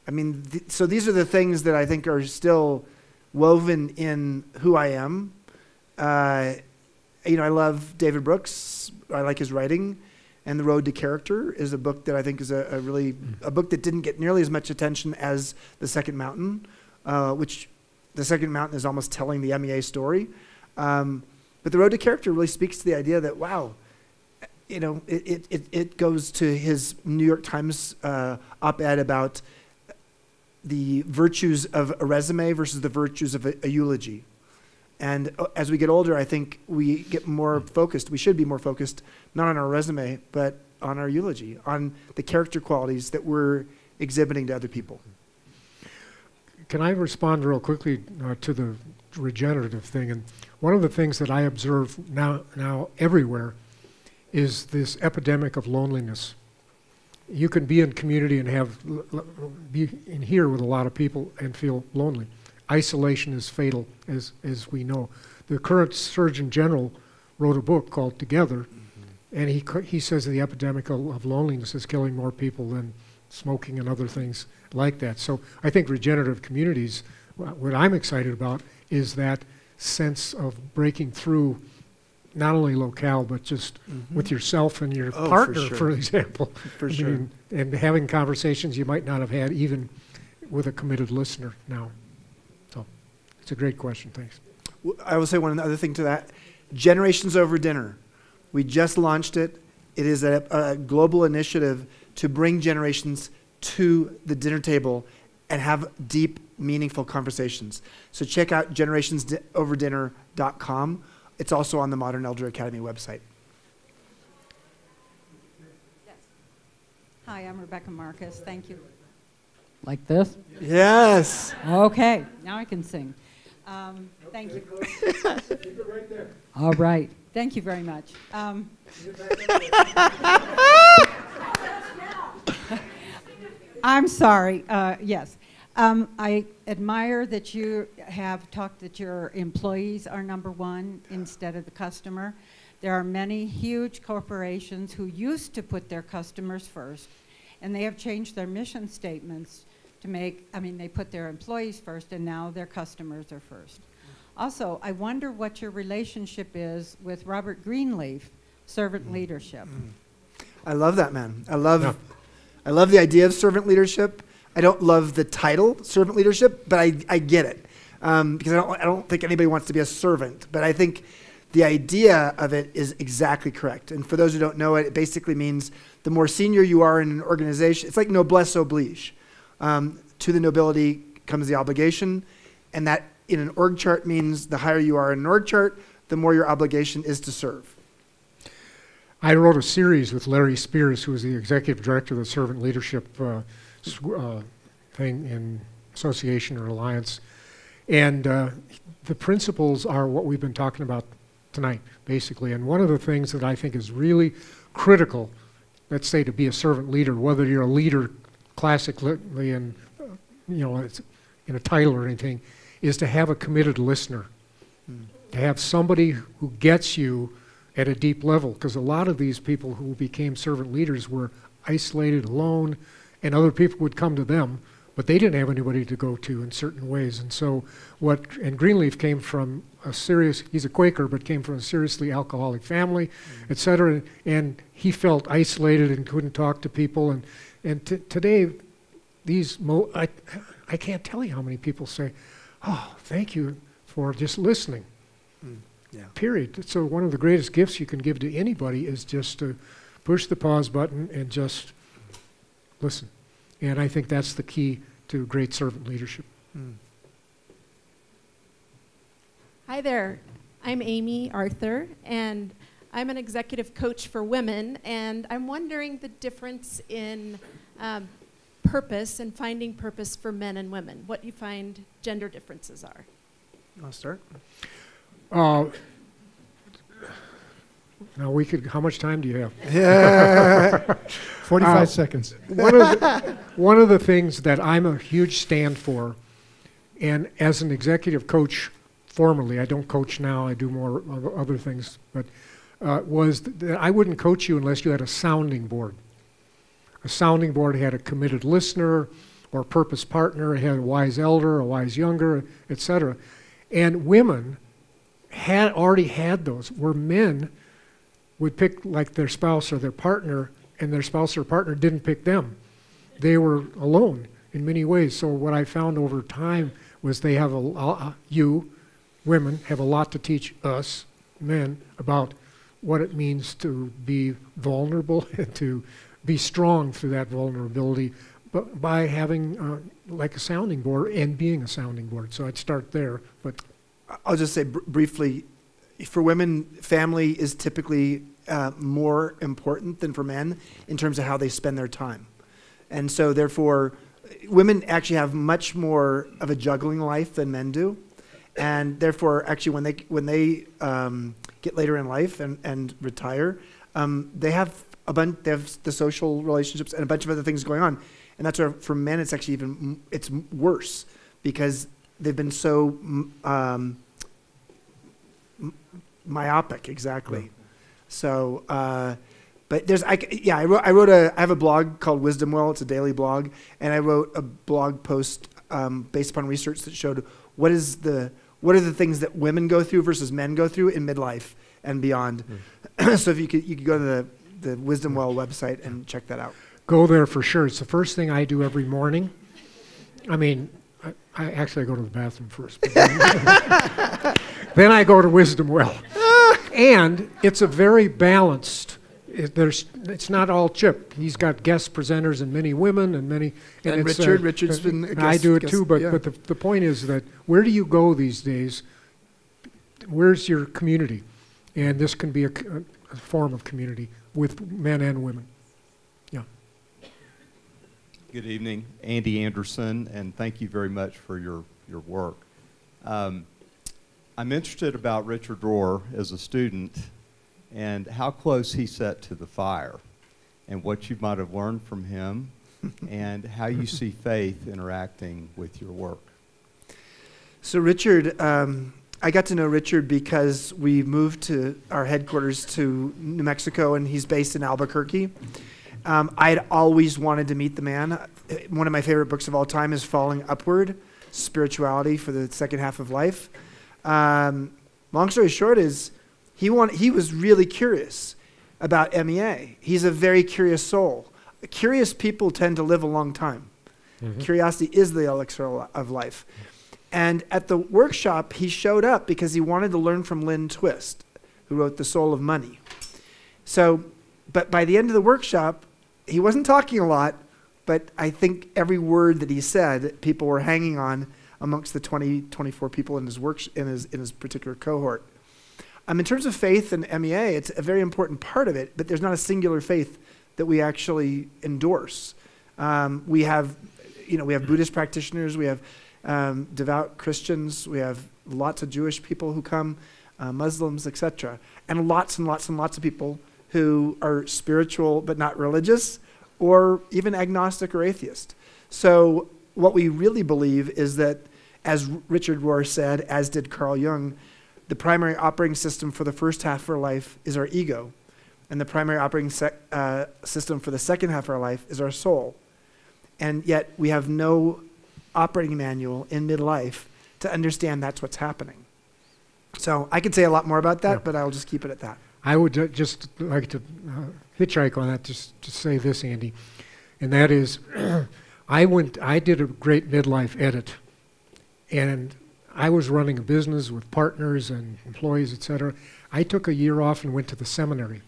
I mean, so these are the things that I think are still woven in who I am. I love David Brooks. I like his writing. And The Road to Character is a book that I think is a book that didn't get nearly as much attention as The Second Mountain, which The Second Mountain is almost telling the MEA story. But The Road to Character really speaks to the idea that, wow, it goes to his New York Times op-ed about the virtues of a resume versus the virtues of a eulogy. And as we get older, I think we get more focused. We should be more focused, not on our resume, but on our eulogy, on the character qualities that we're exhibiting to other people. Can I respond real quickly to the regenerative thing? And one of the things that I observe now everywhere is this epidemic of loneliness. You can be in community and be in here with a lot of people and feel lonely. Isolation is fatal, as we know. The current Surgeon General wrote a book called Together, and he says the epidemic of loneliness is killing more people than smoking and other things like that. So I think regenerative communities, what I'm excited about is that sense of breaking through not only locale, but just with yourself and your partner, for example. For sure. And having conversations you might not have had even with a committed listener now. So it's a great question. Thanks. I will say one other thing to that. Generations Over Dinner. We just launched it. It is a global initiative to bring generations to the dinner table and have deep, meaningful conversations. So check out generationsoverdinner.com. it's also on the Modern Elder Academy website. Hi, I'm Rebecca Marcus. Thank you. Like this? Yes. Okay, now I can sing. Thank you. All right. Thank you very much. I'm sorry. Yes. I admire that you have talked that your employees are number one instead of the customer. There are many huge corporations who used to put their customers first, and they have changed their mission statements to make, they put their employees first, and now their customers are first. Also, I wonder what your relationship is with Robert Greenleaf, servant leadership. I love that, man. I love the idea of servant leadership. I don't love the title, servant leadership, but I get it. Because I don't think anybody wants to be a servant, but I think the idea of it is exactly correct. And for those who don't know it, it basically means the more senior you are in an organization, it's like noblesse oblige. To the nobility comes the obligation, and that in an org chart means the higher you are in an org chart, the more your obligation is to serve. I wrote a series with Larry Spears, who was the executive director of the servant leadership thing in association or alliance. And the principles are what we've been talking about tonight, basically. And one of the things that I think is really critical, let's say, to be a servant leader, whether you're a leader classically in, it's in a title or anything, is to have a committed listener. To have somebody who gets you at a deep level, because a lot of these people who became servant leaders were isolated, alone, and other people would come to them, but they didn't have anybody to go to in certain ways. And so and Greenleaf came from he's a Quaker, but came from a seriously alcoholic family, et cetera, and he felt isolated and couldn't talk to people. And today, I can't tell you how many people say, oh, thank you for just listening. Yeah. Period. So one of the greatest gifts you can give to anybody is just to push the pause button and just listen. And I think that's the key to great servant leadership. Hi there. I'm Amy Arthur, and I'm an executive coach for women, and I'm wondering the difference in purpose and finding purpose for men and women, what you find gender differences are. I'll start. Now how much time do you have? Yeah. 45 seconds. One of the things that I'm a huge stand for, and as an executive coach formerly, I don't coach now, I do more other things, but was that I wouldn't coach you unless you had a sounding board. A sounding board had a committed listener or purpose partner, it had a wise elder, a wise younger, etc. And women had already had those, where men would pick like their spouse or their partner, and their spouse or partner didn't pick them. They were alone in many ways. So what I found over time was they have women have a lot to teach us, men, about what it means to be vulnerable and to be strong through that vulnerability, but by having like a sounding board and being a sounding board. So I'd start there. But I'll just say briefly, for women, family is typically more important than for men in terms of how they spend their time. And so therefore, women actually have much more of a juggling life than men do. And therefore, actually, when they get later in life and retire, they have the social relationships and a bunch of other things going on. And that's where for men, it's actually it's worse because they've been so myopic, exactly. Yeah. So, but I have a blog called Wisdom Well. It's a daily blog, and I wrote a blog post based upon research that showed what are the things that women go through versus men go through in midlife and beyond. So if you could go to the Wisdom Well website and check that out. Go there for sure. It's the first thing I do every morning. I mean, I actually go to the bathroom first. Then I go to Wisdom Well. And it's a very balanced, it's not all Chip. He's got guest presenters and many women and many. And Richard's been a guest. I do it too, but the point is that where do you go these days where's your community? And this can be a form of community with men and women. Yeah. Good evening, Andy Anderson, and thank you very much for your work. I'm interested about Richard Rohr as a student and how close he sat to the fire and what you might have learned from him and how you see faith interacting with your work. So Richard, I got to know Richard because we moved to our headquarters to New Mexico, and he's based in Albuquerque. I had always wanted to meet the man. One of my favorite books of all time is Falling Upward, Spirituality for the Second Half of Life. Long story short is he was really curious about MEA. He's a very curious soul. Curious people tend to live a long time. Mm-hmm. Curiosity is the elixir of life. And at the workshop, he showed up because he wanted to learn from Lynn Twist, who wrote The Soul of Money. So, but by the end of the workshop, he wasn't talking a lot, but I think every word that he said, people were hanging on amongst the 24 people in his in his particular cohort. In terms of faith and MEA, it's a very important part of it, but there's not a singular faith that we actually endorse. We have Buddhist practitioners, we have devout Christians, we have lots of Jewish people who come, Muslims, etc., and lots of people who are spiritual but not religious, or even agnostic or atheist. So what we really believe is that, as Richard Rohr said, as did Carl Jung, the primary operating system for the first half of our life is our ego, and the primary operating system for the second half of our life is our soul. And yet we have no operating manual in midlife to understand that's what's happening. So I could say a lot more about that, but I'll just keep it at that. I would just like to hitchhike on that, just to say this, Andy, and that is, I did a great midlife edit, and I was running a business with partners and employees, etc. I took a year off and went to the seminary.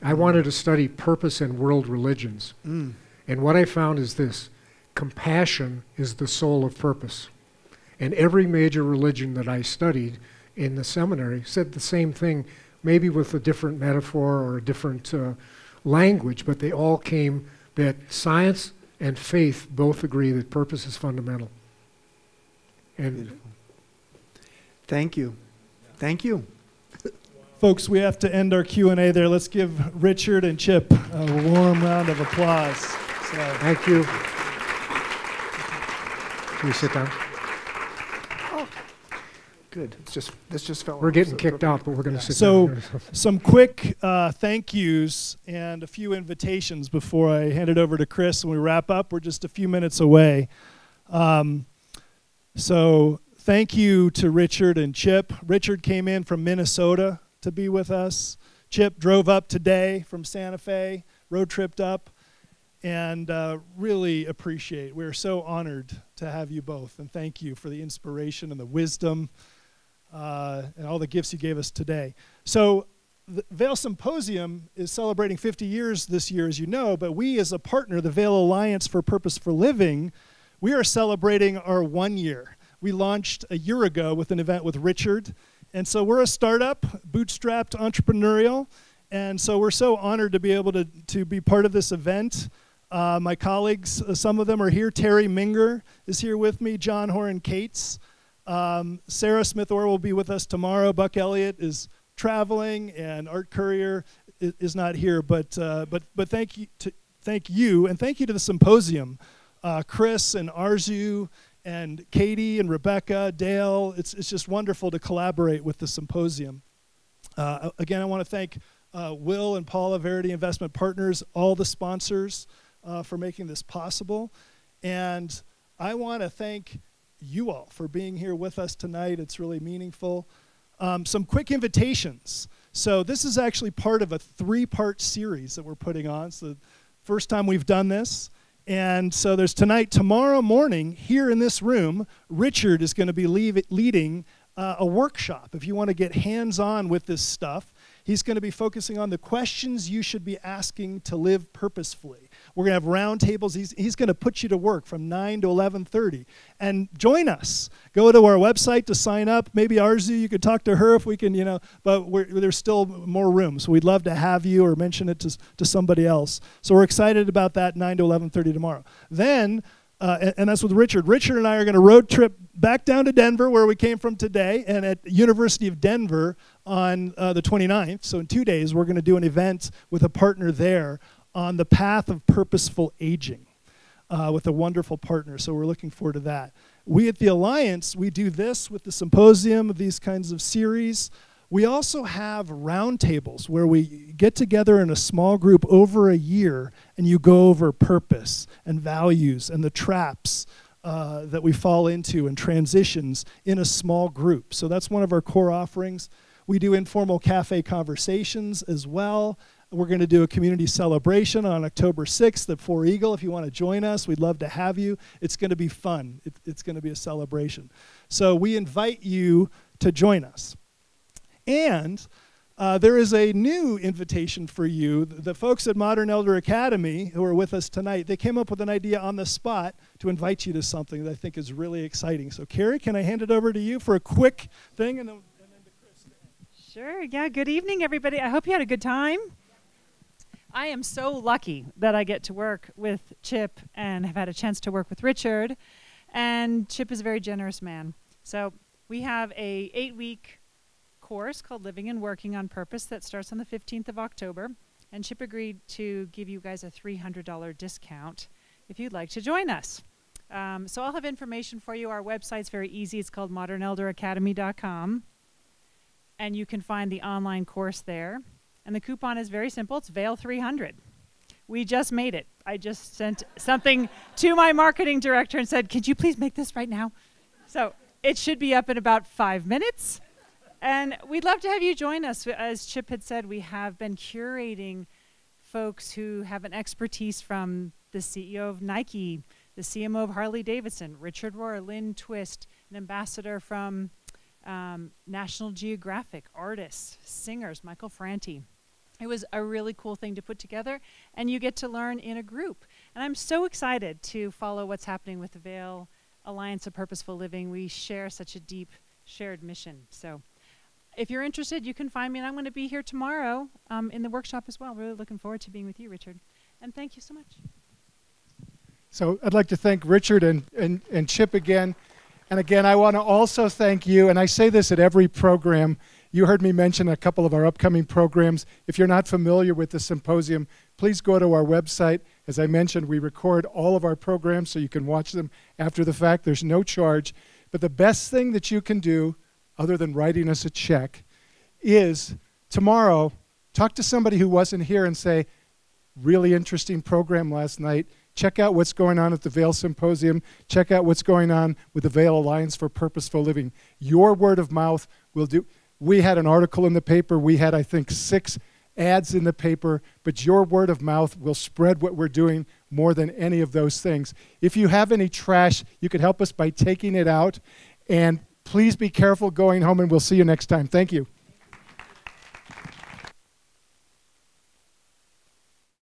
I wanted to study purpose and world religions. And what I found is this: compassion is the soul of purpose. And every major religion that I studied in the seminary said the same thing, maybe with a different metaphor or a different language, but they all came that science and faith both agree that purpose is fundamental. And beautiful. Thank you. Thank you. Folks, we have to end our Q&A there. Let's give Richard and Chip a warm round of applause. So. Thank you. Can we sit down? Oh, good. This just fell off. We're getting kicked out, but we're going to sit So, down. some quick thank yous and a few invitations before I hand it over to Chris and we wrap up. We're just a few minutes away. So thank you to Richard and Chip. Richard came in from Minnesota to be with us. Chip drove up today from Santa Fe, road tripped up, and really appreciate. We're so honored to have you both, and thank you for the inspiration and the wisdom and all the gifts you gave us today. So the Vail Symposium is celebrating 50 years this year, as you know, but we as a partner, the Vail Alliance for Purposeful Living, we are celebrating our 1 year. We launched a year ago with an event with Richard, and so we're a startup, bootstrapped, entrepreneurial, and so we're so honored to be able to be part of this event. My colleagues, some of them are here. Terry Minger is here with me, John Horan-Cates. Sarah Smith-Orr will be with us tomorrow. Buck Elliott is traveling, and Art Courier is not here, but thank you, and thank you to the symposium. Chris and Arzu and Katie and Rebecca, Dale, it's just wonderful to collaborate with the symposium. Again, I want to thank Will and Paula, Verity Investment Partners, all the sponsors for making this possible. And I want to thank you all for being here with us tonight. It's really meaningful. Some quick invitations. So this is actually part of a 3-part series that we're putting on. It's the first time we've done this. And so there's tonight, tomorrow morning, here in this room, Richard is going to be leading a workshop. If you want to get hands-on with this stuff, he's going to be focusing on the questions you should be asking to live purposefully. We're going to have round tables. He's going to put you to work from 9 to 11:30. And join us. Go to our website to sign up. Maybe Arzu, you could talk to her if we can, but there's still more room. So we'd love to have you or mention it to somebody else. So we're excited about that, 9 to 11:30 tomorrow. Then, and that's with Richard. Richard and I are going to road trip back down to Denver, where we came from today, and at University of Denver on the 29th. So in 2 days, we're going to do an event with a partner there on the path of purposeful aging with a wonderful partner. So we're looking forward to that. We at the Alliance, we do this with the symposium, these kinds of series. We also have roundtables where we get together in a small group over a year and you go over purpose and values and the traps that we fall into and transitions in a small group. So that's one of our core offerings. We do informal cafe conversations as well. We're going to do a community celebration on October 6th at Four Eagle. If you want to join us, we'd love to have you. It's going to be fun. It's going to be a celebration. So we invite you to join us. And there is a new invitation for you. The folks at Modern Elder Academy who are with us tonight, they came up with an idea on the spot to invite you to something that I think is really exciting. So Carrie, can I hand it over to you for a quick thing? And then to Chris. Sure, yeah, good evening, everybody. I hope you had a good time. I am so lucky that I get to work with Chip and have had a chance to work with Richard. And Chip is a very generous man. So we have a 8-week course called Living and Working on Purpose that starts on the 15th of October. And Chip agreed to give you guys a $300 discount if you'd like to join us. So I'll have information for you. Our website's very easy. It's called modernelderacademy.com. And you can find the online course there. And the coupon is very simple. It's Vail 300. We just made it. I just sent something to my marketing director and said, could you please make this right now? So it should be up in about 5 minutes. And we'd love to have you join us. As Chip had said, we have been curating folks who have an expertise from the CEO of Nike, the CMO of Harley Davidson, Richard Rohr, Lynn Twist, an ambassador from National Geographic, artists, singers, Michael Franti. It was a really cool thing to put together, and you get to learn in a group. And I'm so excited to follow what's happening with the Vail Alliance of Purposeful Living. We share such a deep shared mission. So if you're interested, you can find me, and I'm going to be here tomorrow in the workshop as well. Really looking forward to being with you, Richard. And thank you so much. So I'd like to thank Richard and Chip again. And again, I want to also thank you, and I say this at every program. You heard me mention a couple of our upcoming programs. If you're not familiar with the symposium, please go to our website. As I mentioned, we record all of our programs so you can watch them after the fact. There's no charge. But the best thing that you can do, other than writing us a check, is tomorrow talk to somebody who wasn't here and say, really interesting program last night. Check out what's going on at the Vail Symposium. Check out what's going on with the Vail Alliance for Purposeful Living. Your word of mouth will do. We had an article in the paper. We had, I think, 6 ads in the paper. But your word of mouth will spread what we're doing more than any of those things. If you have any trash, you could help us by taking it out. And please be careful going home, and we'll see you next time. Thank you.